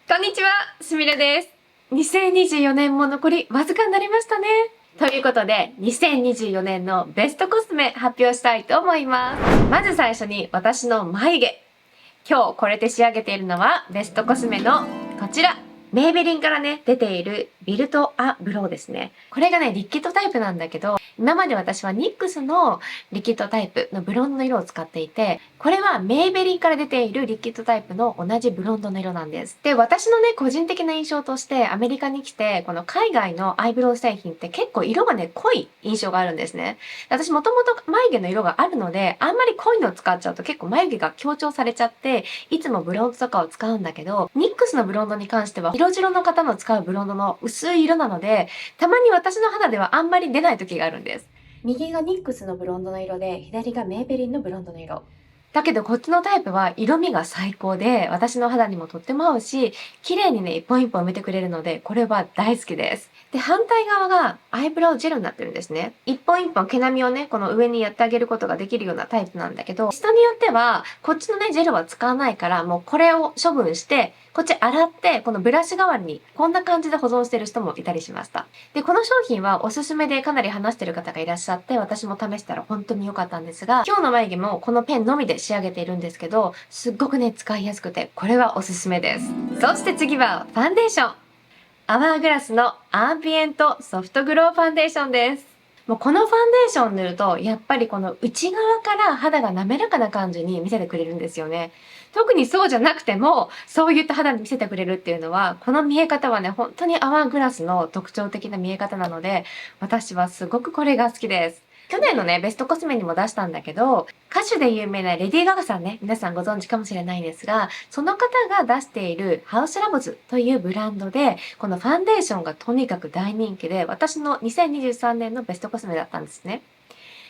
こんにちは、すみれです。2024年も残りわずかになりましたね。ということで、2024年のベストコスメ発表したいと思います。まず最初に私の眉毛。今日これで仕上げているのはベストコスメのこちら。メイベリンからね、出ているビルトアブローですね。これがね、リキッドタイプなんだけど、今まで私はニックスのリキッドタイプのブロンドの色を使っていて、これはメイベリンから出ているリキッドタイプの同じブロンドの色なんです。で、私のね、個人的な印象としてアメリカに来て、この海外のアイブロウ製品って結構色がね、濃い印象があるんですね。私もともと眉毛の色があるので、あんまり濃いのを使っちゃうと結構眉毛が強調されちゃって、いつもブロンドとかを使うんだけど、ニックスのブロンドに関しては、色白の方の使うブロンドの薄い色なので、たまに私の肌ではあんまり出ない時があるんです。右がニックスのブロンドの色で、左がメイベリンのブロンドの色。だけどこっちのタイプは色味が最高で、私の肌にもとっても合うし、綺麗にね、一本一本埋めてくれるので、これは大好きです。で、反対側がアイブラウジェルになってるんですね。一本一本毛並みをね、この上にやってあげることができるようなタイプなんだけど、人によっては、こっちのね、ジェルは使わないから、もうこれを処分して、こっち洗って、このブラシ代わりに、こんな感じで保存してる人もいたりしました。で、この商品はおすすめでかなり話してる方がいらっしゃって、私も試したら本当に良かったんですが、今日の眉毛もこのペンのみで仕上げているんですけど、すっごくね、使いやすくて、これはおすすめです。そして次は、ファンデーション。アワーグラスのアンビエントソフトグローファンデーションです。もうこのファンデーション塗ると、やっぱりこの内側から肌が滑らかな感じに見せてくれるんですよね。特にそうじゃなくても、そういった肌に見せてくれるっていうのは、この見え方はね、本当にアワーグラスの特徴的な見え方なので、私はすごくこれが好きです。去年のね、ベストコスメにも出したんだけど、歌手で有名なレディー・ガガさんね、皆さんご存知かもしれないんですが、その方が出しているハウスラボズというブランドで、このファンデーションがとにかく大人気で、私の2023年のベストコスメだったんですね。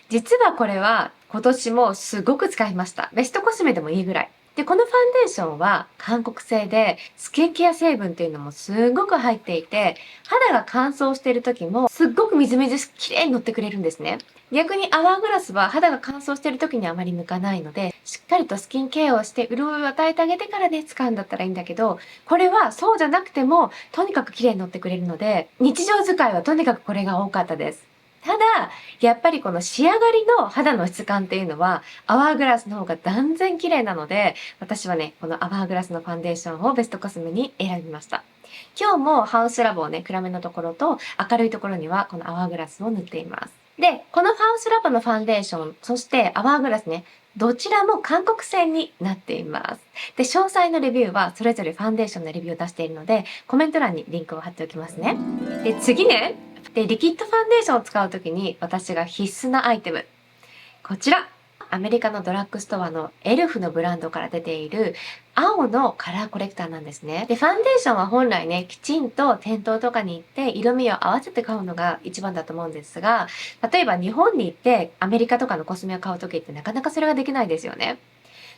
実はこれは今年もすごく使いました。ベストコスメでもいいぐらい。で、このファンデーションは韓国製で、スキンケア成分っていうのもすごく入っていて、肌が乾燥している時もすっごくみずみずしく綺麗に乗ってくれるんですね。逆にアワーグラスは肌が乾燥している時にあまり向かないので、しっかりとスキンケアをして潤いを与えてあげてからね、使うんだったらいいんだけど、これはそうじゃなくても、とにかく綺麗に乗ってくれるので、日常使いはとにかくこれが多かったです。ただ、やっぱりこの仕上がりの肌の質感っていうのは、アワーグラスの方が断然綺麗なので、私はね、このアワーグラスのファンデーションをベストコスメに選びました。今日もハウスラボをね、暗めのところと明るいところにはこのアワーグラスを塗っています。で、このハウスラボのファンデーション、そしてアワーグラスね、どちらも韓国製になっています。で、詳細のレビューはそれぞれファンデーションのレビューを出しているので、コメント欄にリンクを貼っておきますね。で、次ね、で、リキッドファンデーションを使うときに私が必須なアイテム。こちら。アメリカのドラッグストアのエルフのブランドから出ている青のカラーコレクターなんですね。で、ファンデーションは本来ね、きちんと店頭とかに行って色味を合わせて買うのが一番だと思うんですが、例えば日本に行ってアメリカとかのコスメを買うときってなかなかそれができないですよね。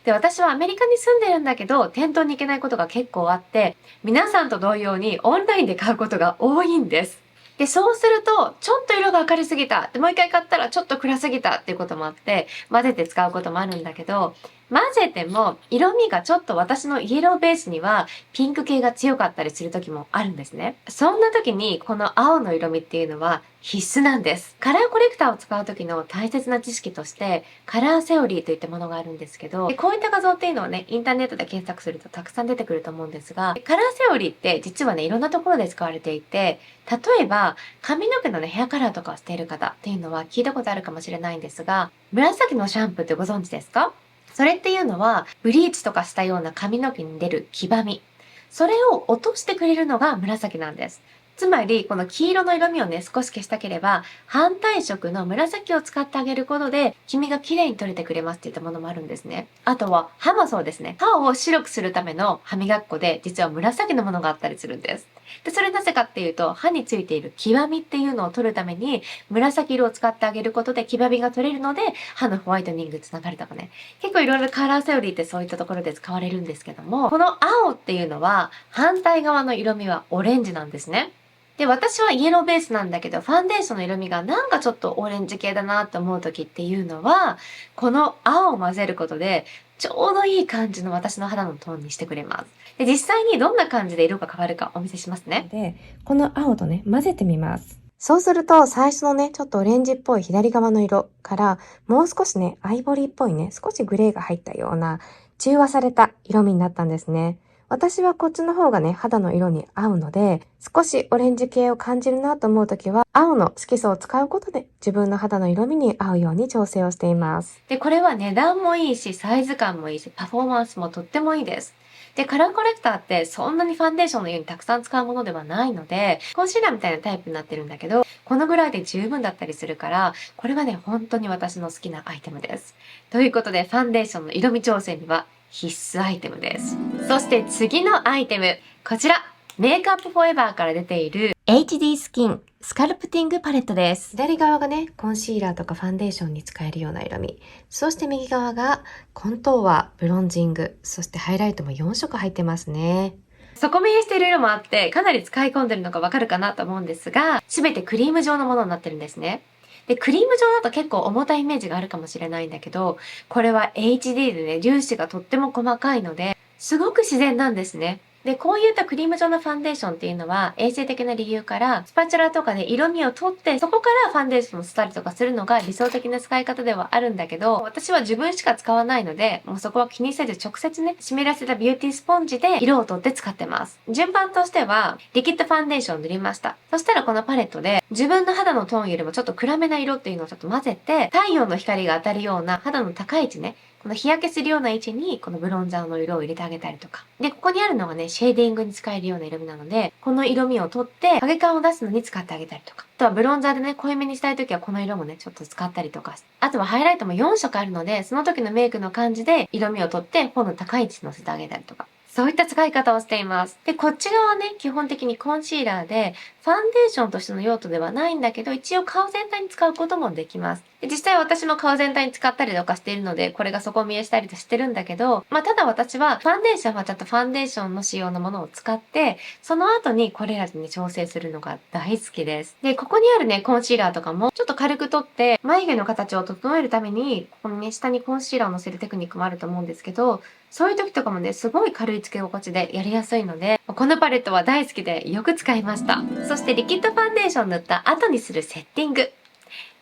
で、私はアメリカに住んでるんだけど、店頭に行けないことが結構あって、皆さんと同様にオンラインで買うことが多いんです。で、そうすると、ちょっと色が明るすぎた。で、もう一回買ったらちょっと暗すぎたっていうこともあって、混ぜて使うこともあるんだけど、混ぜても色味がちょっと私のイエローベースにはピンク系が強かったりする時もあるんですね。そんな時にこの青の色味っていうのは必須なんです。カラーコレクターを使う時の大切な知識として、カラーセオリーといったものがあるんですけど、こういった画像っていうのをね、インターネットで検索するとたくさん出てくると思うんですが、カラーセオリーって実はね、いろんなところで使われていて、例えば髪の毛のね、ヘアカラーとかをしている方っていうのは聞いたことあるかもしれないんですが、紫のシャンプーってご存知ですか？それっていうのは、ブリーチとかしたような髪の毛に出る黄ばみ。それを落としてくれるのが紫なんです。つまり、この黄色の色味をね、少し消したければ、反対色の紫を使ってあげることで、黄身が綺麗に取れてくれますっていったものもあるんですね。あとは、歯もそうですね。歯を白くするための歯磨き粉で、実は紫のものがあったりするんです。で、それなぜかっていうと、歯についている黄ばみっていうのを取るために、紫色を使ってあげることで黄ばみが取れるので、歯のホワイトニングにつながるとかね。結構いろいろカラーセオリーってそういったところで使われるんですけども、この青っていうのは、反対側の色味はオレンジなんですね。で、私はイエローベースなんだけど、ファンデーションの色味がなんかちょっとオレンジ系だなって思う時っていうのは、この青を混ぜることで、ちょうどいい感じの私の肌のトーンにしてくれます。で、実際にどんな感じで色が変わるかお見せしますね。で、この青とね、混ぜてみます。そうすると、最初のね、ちょっとオレンジっぽい左側の色から、もう少しね、アイボリーっぽいね、少しグレーが入ったような、中和された色味になったんですね。私はこっちの方がね、肌の色に合うので、少しオレンジ系を感じるなと思うときは、青の色素を使うことで、自分の肌の色味に合うように調整をしています。で、これは値段もいいし、サイズ感もいいし、パフォーマンスもとってもいいです。で、カラーコレクターってそんなにファンデーションのようにたくさん使うものではないので、コンシーラーみたいなタイプになってるんだけど、このぐらいで十分だったりするから、これはね、本当に私の好きなアイテムです。ということで、ファンデーションの色味調整には必須アイテムです。そして次のアイテム、こちら。メイクアップフォーエバーから出ている HD スキンスカルプティングパレットです。左側がね、コンシーラーとかファンデーションに使えるような色味。そして右側がコントーア、ブロンジング、そしてハイライトも4色入ってますね。底見えしている色もあって、かなり使い込んでるのがわかるかなと思うんですが、すべてクリーム状のものになってるんですね。で、クリーム状だと結構重たいイメージがあるかもしれないんだけど、これは HD でね、粒子がとっても細かいので、すごく自然なんですね。で、こういったクリーム状のファンデーションっていうのは、衛生的な理由から、スパチュラとかで色味を取って、そこからファンデーションをしたりとかするのが理想的な使い方ではあるんだけど、私は自分しか使わないので、もうそこは気にせず直接ね、湿らせたビューティースポンジで色を取って使ってます。順番としては、リキッドファンデーションを塗りました。そしたらこのパレットで、自分の肌のトーンよりもちょっと暗めな色っていうのをちょっと混ぜて、太陽の光が当たるような肌の高い位置ね、この日焼けするような位置にこのブロンザーの色を入れてあげたりとか。で、ここにあるのがね、シェーディングに使えるような色味なので、この色味を取って影感を出すのに使ってあげたりとか。あとはブロンザーでね、濃いめにしたいときはこの色もね、ちょっと使ったりとか。あとはハイライトも4色あるので、その時のメイクの感じで色味を取って頬の高い位置に乗せてあげたりとか。そういった使い方をしています。で、こっち側はね、基本的にコンシーラーで、ファンデーションとしての用途ではないんだけど、一応顔全体に使うこともできます。で、実際私も顔全体に使ったりとかしているので、これが底見えしたりとしてるんだけど、まあ、ただ私は、ファンデーションはちゃんとファンデーションの仕様のものを使って、その後にこれらでね、調整するのが大好きです。で、ここにあるね、コンシーラーとかも、ちょっと軽く取って、眉毛の形を整えるために、ここにね、下にコンシーラーを乗せるテクニックもあると思うんですけど、そういう時とかもね、すごい軽い付け心地でやりやすいので、このパレットは大好きでよく使いました。そしてリキッドファンデーション塗った後にするセッティング。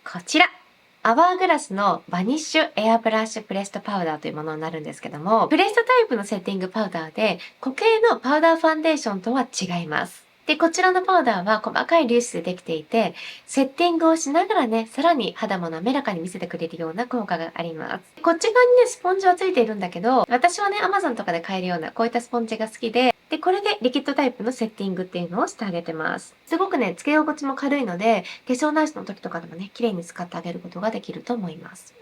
こちら。アワーグラスのバニッシュエアブラッシュプレストパウダーというものになるんですけども、プレストタイプのセッティングパウダーで、固形のパウダーファンデーションとは違います。で、こちらのパウダーは細かい粒子でできていて、セッティングをしながらね、さらに肌も滑らかに見せてくれるような効果があります。こっち側にね、スポンジはついているんだけど、私はね、Amazon とかで買えるようなこういったスポンジが好きで、で、これでリキッドタイプのセッティングっていうのをしてあげてます。すごくね、付け心地も軽いので、化粧直しの時とかでもね、綺麗に使ってあげることができると思います。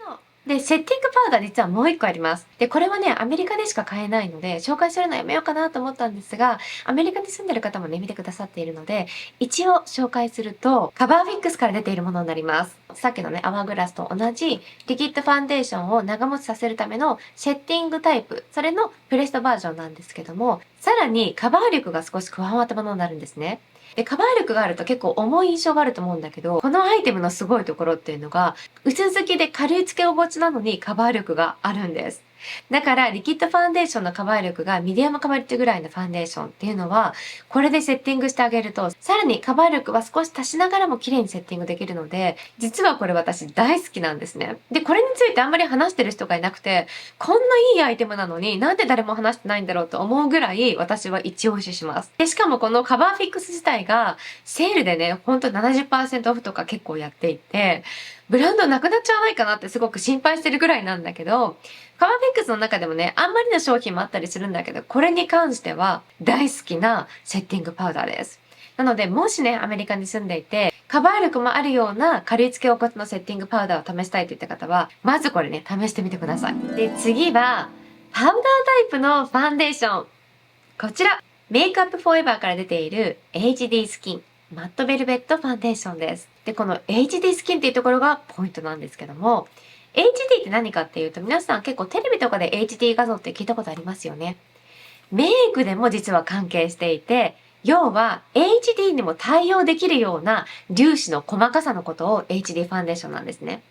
で、セッティングパウダー実はもう一個あります。で、これはね、アメリカでしか買えないので、紹介するのやめようかなと思ったんですが、アメリカに住んでる方もね、見てくださっているので、一応紹介すると、カバーフィックスから出ているものになります。さっきのね、アワーグラスと同じ、リキッドファンデーションを長持ちさせるためのセッティングタイプ、それのプレストバージョンなんですけども、さらにカバー力が少し加わったものになるんですね。で、カバー力があると結構重い印象があると思うんだけど、このアイテムのすごいところっていうのが、薄付きで軽い付け心地なのにカバー力があるんです。だから、リキッドファンデーションのカバー力がミディアムカバー力ぐらいのファンデーションっていうのは、これでセッティングしてあげると、さらにカバー力は少し足しながらも綺麗にセッティングできるので、実はこれ私大好きなんですね。で、これについてあんまり話してる人がいなくて、こんないいアイテムなのになんで誰も話してないんだろうと思うぐらい私は一押しします。で、しかもこのカバーフィックス自体がセールでね、ほんと 70% オフとか結構やっていて、ブランドなくなっちゃわないかなってすごく心配してるぐらいなんだけど、カバーフィックスの中でもね、あんまりの商品もあったりするんだけど、これに関しては大好きなセッティングパウダーです。なので、もしね、アメリカに住んでいて、カバー力もあるような軽い付け心地のセッティングパウダーを試したいといった方は、まずこれね、試してみてください。で、次は、パウダータイプのファンデーション。こちら、メイクアップフォーエバーから出ている HD スキンマットベルベットファンデーションです。で、この HD スキンっていうところがポイントなんですけども、HD って何かっていうと、皆さん結構テレビとかで HD 画像って聞いたことありますよね。メイクでも実は関係していて、要は HD にも対応できるような粒子の細かさのことを HD ファンデーションなんですね。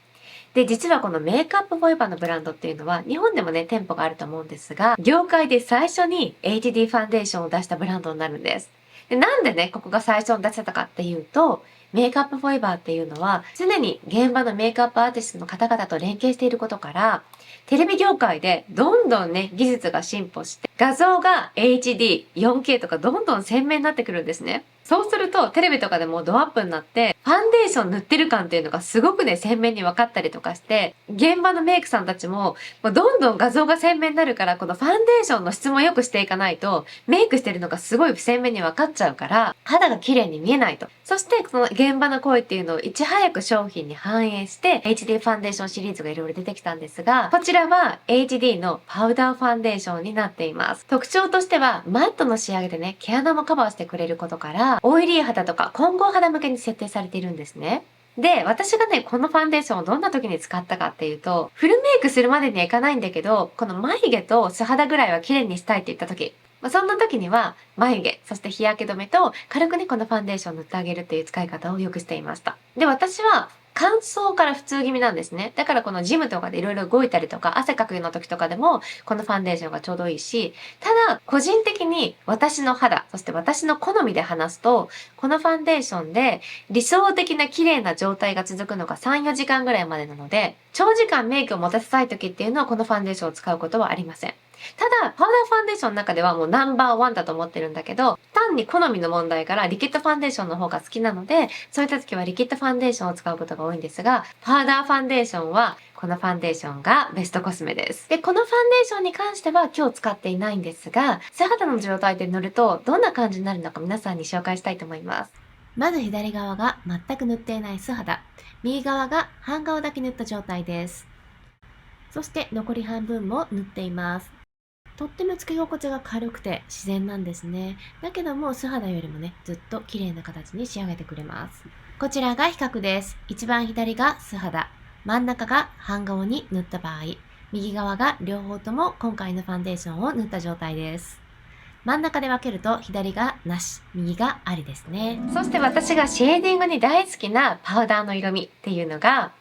で、実はこのメイクアップフォーエバーのブランドっていうのは、日本でもね、店舗があると思うんですが、業界で最初に HD ファンデーションを出したブランドになるんです。で、なんでね、ここが最初に出せたかっていうと、メイクアップフォーエバーっていうのは、常に現場のメイクアップアーティストの方々と連携していることから、テレビ業界でどんどんね、技術が進歩して、画像が HD、4K とかどんどん鮮明になってくるんですね。そうすると、テレビとかでもドアップになって、ファンデーション塗ってる感っていうのがすごくね、鮮明に分かったりとかして、現場のメイクさんたちも、もうどんどん画像が鮮明になるから、このファンデーションの質も良くしていかないと、メイクしてるのがすごい鮮明に分かっちゃうから、肌が綺麗に見えないと。そして、その現場の声っていうのをいち早く商品に反映して、HD ファンデーションシリーズがいろいろ出てきたんですが、こちらは HD のパウダーファンデーションになっています。特徴としては、マットの仕上げでね、毛穴もカバーしてくれることから、オイリー肌とか混合肌向けに設定されているんですね。で、私がね、このファンデーションをどんな時に使ったかっていうと、フルメイクするまでにはいかないんだけど、この眉毛と素肌ぐらいは綺麗にしたいって言った時、そんな時には、眉毛、そして日焼け止めと、軽くね、このファンデーションを塗ってあげるっていう使い方をよくしていました。で、私は、乾燥から普通気味なんですね。だからこのジムとかでいろいろ動いたりとか、汗かくような時とかでも、このファンデーションがちょうどいいし、ただ、個人的に私の肌、そして私の好みで話すと、このファンデーションで理想的な綺麗な状態が続くのが3、4時間ぐらいまでなので、長時間メイクを持たせたい時っていうのはこのファンデーションを使うことはありません。ただ、パウダーファンデーションの中ではもうナンバーワンだと思ってるんだけど、単に好みの問題からリキッドファンデーションの方が好きなので、そういった時はリキッドファンデーションを使うことが多いんですが、パウダーファンデーションは、このファンデーションがベストコスメです。で、このファンデーションに関しては今日使っていないんですが、素肌の状態で塗るとどんな感じになるのか皆さんに紹介したいと思います。まず左側が全く塗っていない素肌、右側が半顔だけ塗った状態です。そして残り半分も塗っています。とってもつけ心地が軽くて自然なんですね。だけども素肌よりもね、ずっと綺麗な形に仕上げてくれます。こちらが比較です。一番左が素肌、真ん中が半顔に塗った場合、右側が両方とも今回のファンデーションを塗った状態です。真ん中で分けると左がなし、右がありですね。そして私がシェーディングに大好きなパウダーの色味っていうのが、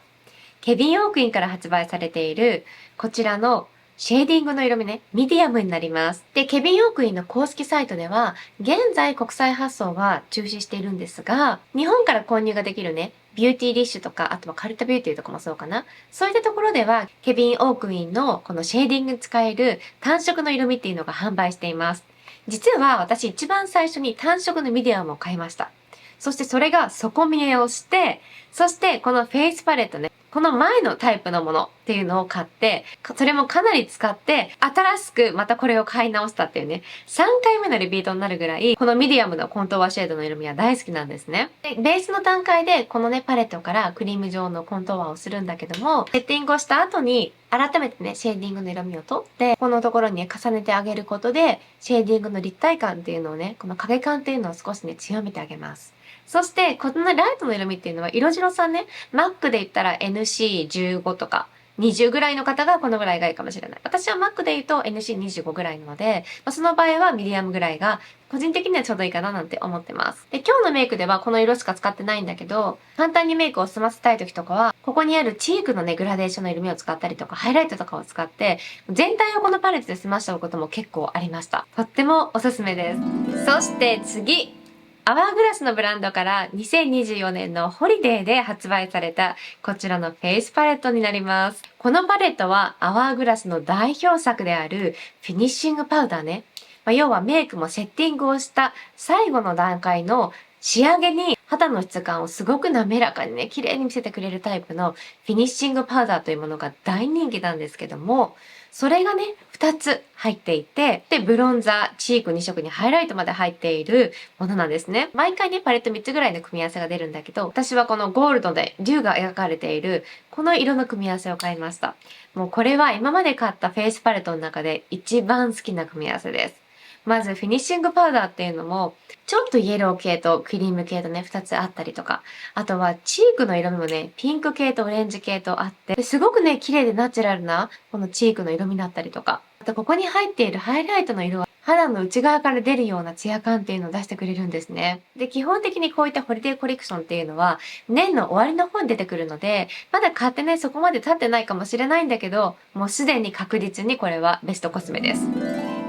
ケビン・オークインから発売されているこちらのシェーディングの色味ね、ミディアムになります。で、ケビン・オークインの公式サイトでは、現在国際発送は中止しているんですが、日本から購入ができるね、ビューティーリッシュとか、あとはカルタビューティーとかもそうかな。そういったところでは、ケビン・オークインのこのシェーディングに使える単色の色味っていうのが販売しています。実は私一番最初に単色のミディアムを買いました。そしてそれが底見えをして、そしてこのフェイスパレットね、この前のタイプのものっていうのを買って、それもかなり使って、新しくまたこれを買い直したっていうね、3回目のリピートになるぐらい、このミディアムのコントゥアシェードの色味は大好きなんですね。で、ベースの段階でこのね、パレットからクリーム状のコントゥアをするんだけども、セッティングをした後に、改めてね、シェーディングの色味を取って、このところにね、重ねてあげることで、シェーディングの立体感っていうのをね、この影感っていうのを少しね、強めてあげます。そして、このライトの色味っていうのは、色白さんね、MAC で言ったら NC15 とか、20ぐらいの方がこのぐらいがいいかもしれない。私は MAC で言うと NC25 ぐらいなので、その場合はミディアムぐらいが、個人的にはちょうどいいかななんて思ってます。で、今日のメイクではこの色しか使ってないんだけど、簡単にメイクを済ませたい時とかは、ここにあるチークのね、グラデーションの色味を使ったりとか、ハイライトとかを使って、全体をこのパレットで済ましておくことも結構ありました。とってもおすすめです。そして次、アワーグラスのブランドから2024年のホリデーで発売されたこちらのフェイスパレットになります。このパレットはアワーグラスの代表作であるフィニッシングパウダーね。要はメイクもセッティングをした最後の段階の仕上げに肌の質感をすごく滑らかにね、綺麗に見せてくれるタイプのフィニッシングパウダーというものが大人気なんですけども、それがね、2つ入っていて、で、ブロンザー、チーク2色にハイライトまで入っているものなんですね。毎回ね、パレット3つぐらいの組み合わせが出るんだけど、私はこのゴールドで竜が描かれている、この色の組み合わせを買いました。もうこれは今まで買ったフェイスパレットの中で一番好きな組み合わせです。まずフィニッシングパウダーっていうのも、ちょっとイエロー系とクリーム系とね、2つあったりとか、あとはチークの色味もね、ピンク系とオレンジ系とあって、すごくね、綺麗でナチュラルな、このチークの色味だったりとか、あとここに入っているハイライトの色は、肌の内側から出るようなツヤ感っていうのを出してくれるんですね。で、基本的にこういったホリデーコレクションっていうのは、年の終わりの方に出てくるので、まだ買ってね、そこまで経ってないかもしれないんだけど、もうすでに確実にこれはベストコスメです。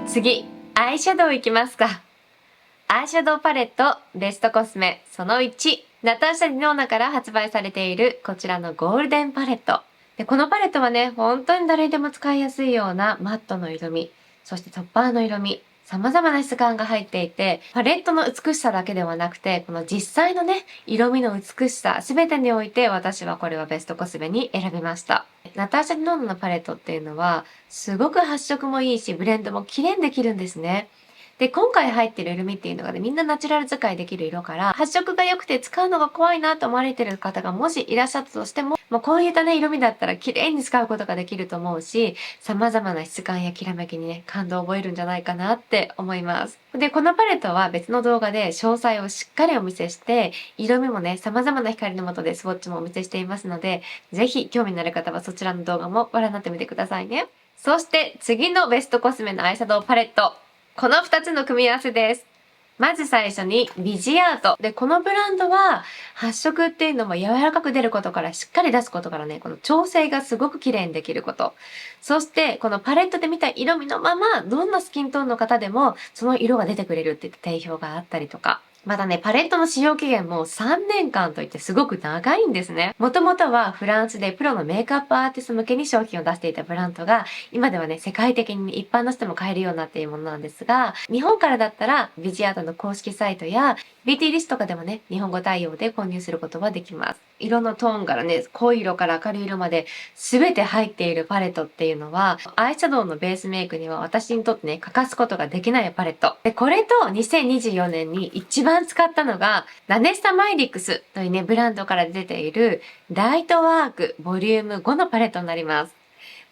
次、アイシャドウいきますか。アイシャドウパレットベストコスメその1、ナターシャ・ディノーナから発売されているこちらのゴールデンパレット。で、このパレットはね、本当に誰でも使いやすいようなマットの色味、そしてトッパーの色味、様々な質感が入っていて、パレットの美しさだけではなくて、この実際のね、色味の美しさ、すべてにおいて私はこれはベストコスメに選びました。ナターシャ・ディノーナのパレットっていうのは、すごく発色もいいし、ブレンドも綺麗にできるんですね。で、今回入ってる色味っていうのがね、みんなナチュラル使いできる色から、発色が良くて使うのが怖いなと思われてる方がもしいらっしゃったとしても、もうこういったね、色味だったら綺麗に使うことができると思うし、様々な質感やきらめきにね、感動を覚えるんじゃないかなって思います。で、このパレットは別の動画で詳細をしっかりお見せして、色味もね、様々な光の下でスウォッチもお見せしていますので、ぜひ興味のある方はそちらの動画もご覧になってみてくださいね。そして次のベストコスメのアイシャドウパレット。この2つの組み合わせです。まず最初にビジアート。で、このブランドは発色っていうのも柔らかく出ることからしっかり出すことからね、この調整がすごく綺麗にできること。そしてこのパレットで見た色味のままどんなスキントーンの方でもその色が出てくれるっていった定評があったりとか。またね、パレットの使用期限も3年間といってすごく長いんですね。もともとはフランスでプロのメイクアップアーティスト向けに商品を出していたブランドが、今ではね、世界的に一般の人も買えるようになっているものなんですが、日本からだったらビジアートの公式サイトや BT リストとかでもね、日本語対応で購入することはできます。色のトーンからね、濃い色から明るい色まで全て入っているパレットっていうのは、アイシャドウのベースメイクには私にとってね、欠かすことができないパレット。で、これと2024年に一番使ったのが、ラネスタマイリックスというね、ブランドから出ているライトワークボリューム5のパレットになります。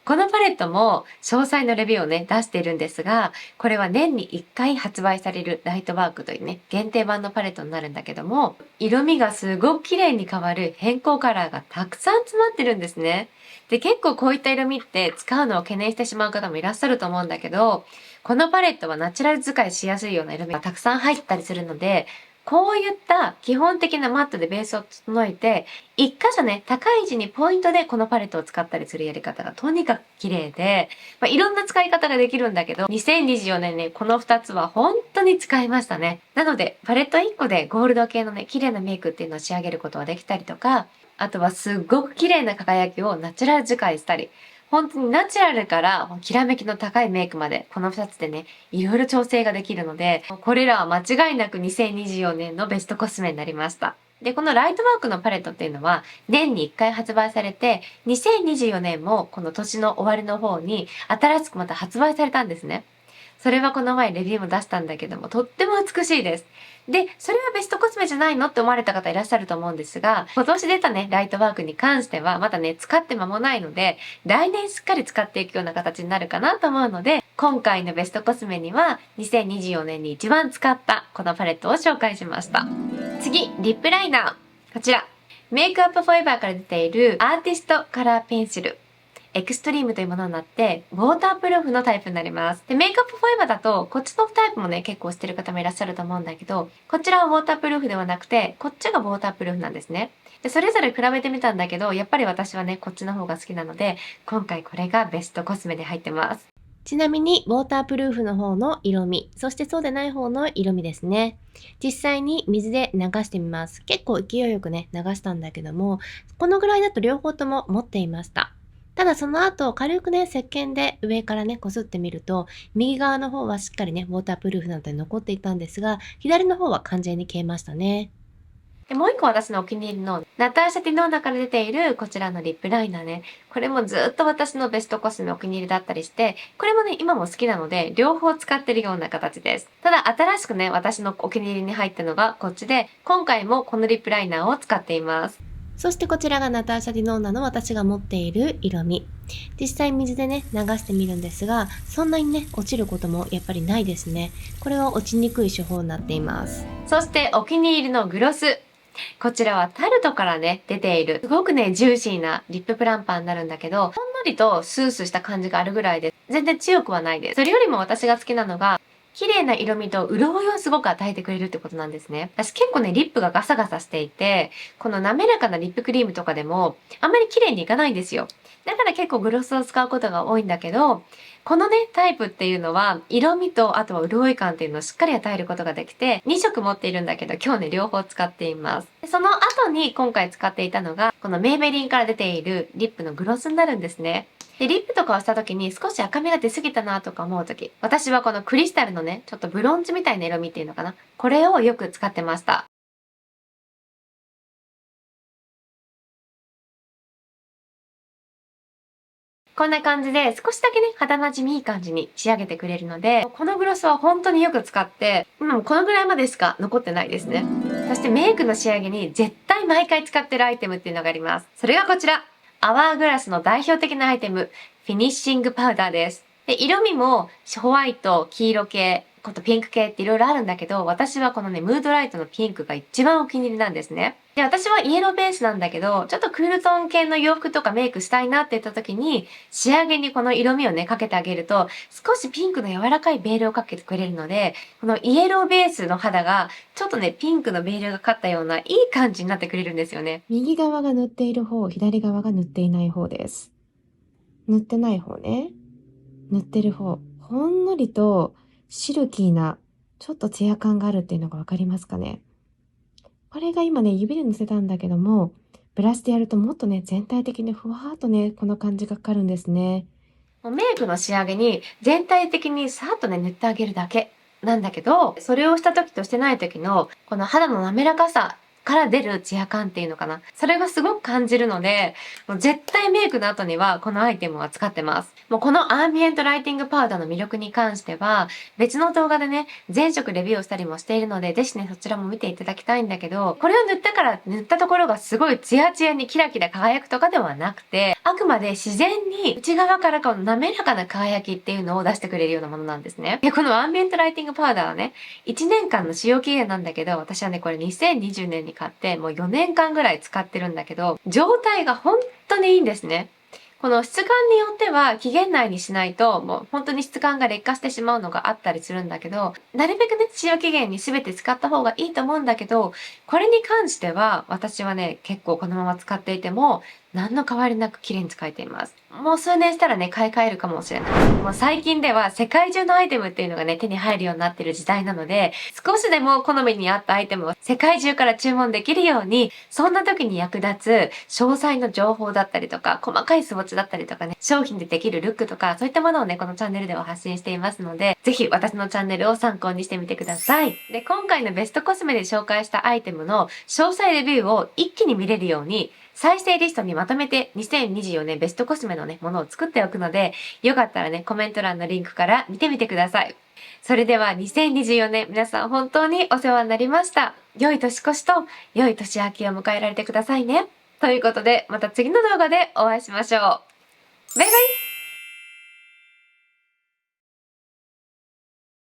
このパレットも詳細のレビューをね、出しているんですが、これは年に1回発売されるライトワークというね、限定版のパレットになるんだけども、色味がすごく綺麗に変わる変更カラーがたくさん詰まってるんですね。で、結構こういった色味って使うのを懸念してしまう方もいらっしゃると思うんだけど、このパレットはナチュラル使いしやすいような色味がたくさん入ったりするので、こういった基本的なマットでベースを整えて、一箇所ね、高い位置にポイントでこのパレットを使ったりするやり方がとにかく綺麗で、いろんな使い方ができるんだけど、2024年ね、この2つは本当に使いましたね。なので、パレット1個でゴールド系のね、綺麗なメイクっていうのを仕上げることができたりとか、あとはすっごく綺麗な輝きをナチュラル使いしたり、本当にナチュラルからきらめきの高いメイクまで、この2つでね、いろいろ調整ができるので、これらは間違いなく2024年のベストコスメになりました。で、このライトワークのパレットっていうのは、年に1回発売されて、2024年もこの年の終わりの方に、新しくまた発売されたんですね。それはこの前レビューも出したんだけども、とっても美しいです。で、それはベストコスメじゃないのって思われた方いらっしゃると思うんですが、今年出たね、ライトワークに関しては、まだね、使って間もないので、来年しっかり使っていくような形になるかなと思うので、今回のベストコスメには、2024年に一番使ったこのパレットを紹介しました。次、リップライナー。こちら。メイクアップフォーエバーから出ているアーティストカラーペンシル。エクストリームというものになって、ウォータープルーフのタイプになります。で、メイクアップフォーエバーだと、こっちのタイプもね、結構してる方もいらっしゃると思うんだけど、こちらはウォータープルーフではなくて、こっちがウォータープルーフなんですね。で、それぞれ比べてみたんだけど、やっぱり私はね、こっちの方が好きなので、今回これがベストコスメで入ってます。ちなみに、ウォータープルーフの方の色味、そしてそうでない方の色味ですね。実際に水で流してみます。結構勢いよくね、流したんだけども、このぐらいだと両方とも持っていました。ただその後、軽くね、石鹸で上からね、こすってみると、右側の方はしっかりね、ウォータープルーフなどで残っていたんですが、左の方は完全に消えましたね。で、もう一個私のお気に入りのナターシャ・ティノーナから出ているこちらのリップライナーね。これもずっと私のベストコスメお気に入りだったりして、これもね、今も好きなので、両方使ってるような形です。ただ、新しくね、私のお気に入りに入ったのがこっちで、今回もこのリップライナーを使っています。そしてこちらがナターシャ・ディノーナの私が持っている色味。実際水でね、流してみるんですが、そんなにね、落ちることもやっぱりないですね。これは落ちにくい手法になっています。そしてお気に入りのグロス。こちらはタルトからね、出ている、すごくね、ジューシーなリッププランパーになるんだけど、ほんのりとスースーした感じがあるぐらいで、全然強くはないです。それよりも私が好きなのが、綺麗な色味と潤いをすごく与えてくれるってことなんですね。私結構ね、リップがガサガサしていて、この滑らかなリップクリームとかでもあんまり綺麗にいかないんですよ。だから結構グロスを使うことが多いんだけど、このね、タイプっていうのは、色味とあとは潤い感っていうのをしっかり与えることができて、2色持っているんだけど、今日ね、両方使っています。でその後に今回使っていたのが、このメイベリンから出ているリップのグロスになるんですね。で、リップとかをした時に少し赤みが出過ぎたなとか思う時、私はこのクリスタルのね、ちょっとブロンズみたいな色味っていうのかな。これをよく使ってました。こんな感じで少しだけね、肌馴染みいい感じに仕上げてくれるので、このグロスは本当によく使って、このぐらいまでしか残ってないですね。そしてメイクの仕上げに絶対毎回使ってるアイテムっていうのがあります。それがこちら。アワーグラスの代表的なアイテム、フィニッシングパウダーです。で、色味もホワイト、黄色系、ことピンク系っていろいろあるんだけど、私はこのね、ムードライトのピンクが一番お気に入りなんですね。で、私はイエローベースなんだけど、ちょっとクールトーン系の洋服とかメイクしたいなって言った時に、仕上げにこの色味をね、かけてあげると、少しピンクの柔らかいベールをかけてくれるので、このイエローベースの肌が、ちょっとね、ピンクのベールがかったような、いい感じになってくれるんですよね。右側が塗っている方、左側が塗っていない方です。塗ってない方ね。塗ってる方。ほんのりとシルキーな、ちょっとツヤ感があるっていうのがわかりますかね。これが今ね、指で塗せたんだけども、ブラシでやるともっとね、全体的にふわーっとね、この感じがかかるんですね。メイクの仕上げに全体的にさーっとね、塗ってあげるだけなんだけど、それをした時としてない時の、この肌の滑らかさから出るツヤ感っていうのかな。それがすごく感じるので、もう絶対メイクの後にはこのアイテムは使ってます。もうこのアンビエントライティングパウダーの魅力に関しては、別の動画でね、全色レビューをしたりもしているので、ぜひね、そちらも見ていただきたいんだけど、これを塗ったから塗ったところがすごいツヤツヤにキラキラ輝くとかではなくて、あくまで自然に内側からこの滑らかな輝きっていうのを出してくれるようなものなんですね。で、このアンビエントライティングパウダーはね、1年間の使用期限なんだけど、私はね、これ2020年に買って、もう4年間ぐらい使ってるんだけど、状態が本当にいいんですね。この質感によっては期限内にしないともう本当に質感が劣化してしまうのがあったりするんだけど、なるべくね、使用期限に全て使った方がいいと思うんだけど、これに関しては私はね、結構このまま使っていても何の変わりなく綺麗に使えています。もう数年したらね、買い替えるかもしれない。もう最近では世界中のアイテムっていうのがね、手に入るようになってる時代なので、少しでも好みに合ったアイテムを世界中から注文できるように、そんな時に役立つ詳細の情報だったりとか、細かいスウォッチだったりとかね、商品でできるルックとか、そういったものをね、このチャンネルでは発信していますので、ぜひ私のチャンネルを参考にしてみてください。で、今回のベストコスメで紹介したアイテムの詳細レビューを一気に見れるように、再生リストにまとめて2024年ベストコスメのね、ものを作っておくので、よかったらね、コメント欄のリンクから見てみてください。それでは2024年皆さん本当にお世話になりました。良い年越しと良い年明けを迎えられてくださいね。ということで、また次の動画でお会いしましょう。バイバイ。